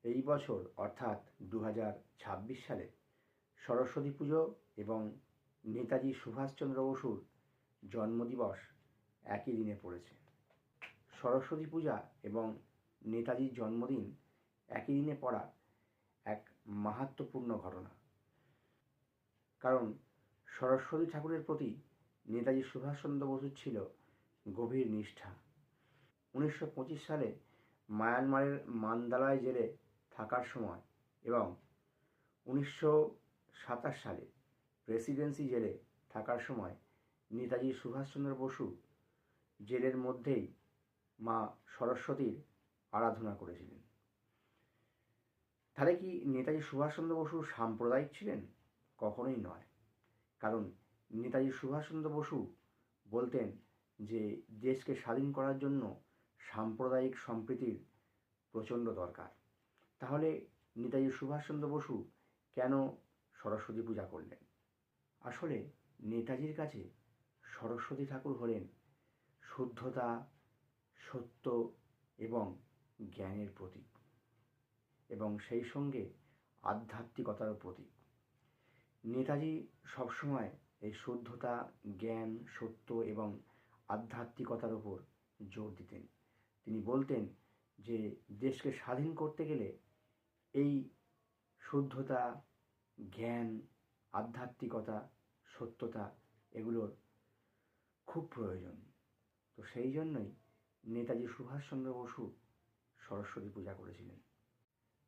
এই বছর অর্থাৎ 2026 সালে সরস্বতী পুজো এবং নেতাজি সুভাষচন্দ্র বসুর জন্মদিবস একই দিনে পড়েছে। সরস্বতী পূজা এবং নেতাজির জন্মদিন একই দিনে পড়া এক মাহাত্ম্যপূর্ণ ঘটনা। কারণ সরস্বতী ঠাকুরের প্রতি নেতাজি সুভাষচন্দ্র বসুর ছিল গভীর নিষ্ঠা। 1925 সালে মায়ানমারের মান্দালয় জেলে থাকার সময় এবং 1927 সালে প্রেসিডেন্সি জেলে থাকার সময় নেতাজি সুভাষচন্দ্র বসু জেলের মধ্যেই মা সরস্বতীর আরাধনা করেছিলেন। তাহলে কি নেতাজি সুভাষচন্দ্র বসু সাম্প্রদায়িক ছিলেন? কখনোই নয়। কারণ নেতাজি সুভাষচন্দ্র বসু বলতেন যে দেশকে স্বাধীন করার জন্য সাম্প্রদায়িক সম্প্রীতির প্রচণ্ড দরকার। তাহলে নেতাজি সুভাষচন্দ্র বসু কেন সরস্বতী পূজা করলেন? আসলে নেতাজির কাছে সরস্বতী ঠাকুর হলেন শুদ্ধতা, সত্য এবং জ্ঞানের প্রতীক, এবং সেই সঙ্গে আধ্যাত্মিকতারও প্রতীক। নেতাজি সবসময় এই শুদ্ধতা, জ্ঞান, সত্য এবং আধ্যাত্মিকতার ওপর জোর দিতেন। তিনি বলতেন যে দেশকে স্বাধীন করতে গেলে এই শুদ্ধতা, জ্ঞান, আধ্যাত্মিকতা, সত্যতা এগুলোর খুব প্রয়োজন। তো সেই জন্যই নেতাজি সুভাষচন্দ্র বসু সরস্বতী পূজা করেছিলেন।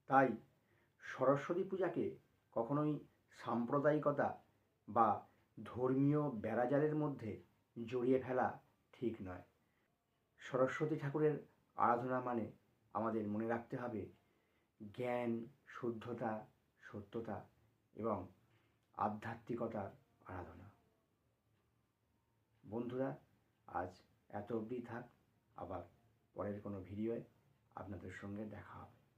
তাই সরস্বতী পূজাকে কখনোই সাম্প্রদায়িকতা বা ধর্মীয় বেড়াজালের মধ্যে জড়িয়ে ফেলা ঠিক নয়। সরস্বতী ঠাকুরের আরাধনা মানে আমাদের মনে রাখতে হবে জ্ঞান, শুদ্ধতা, সত্যতা এবং আধ্যাত্মিকতার আরাধনা। বন্ধুরা, আজ এত অবধি থাক। আবার পরের কোনো ভিডিওয় আপনাদের সঙ্গে দেখা হবে।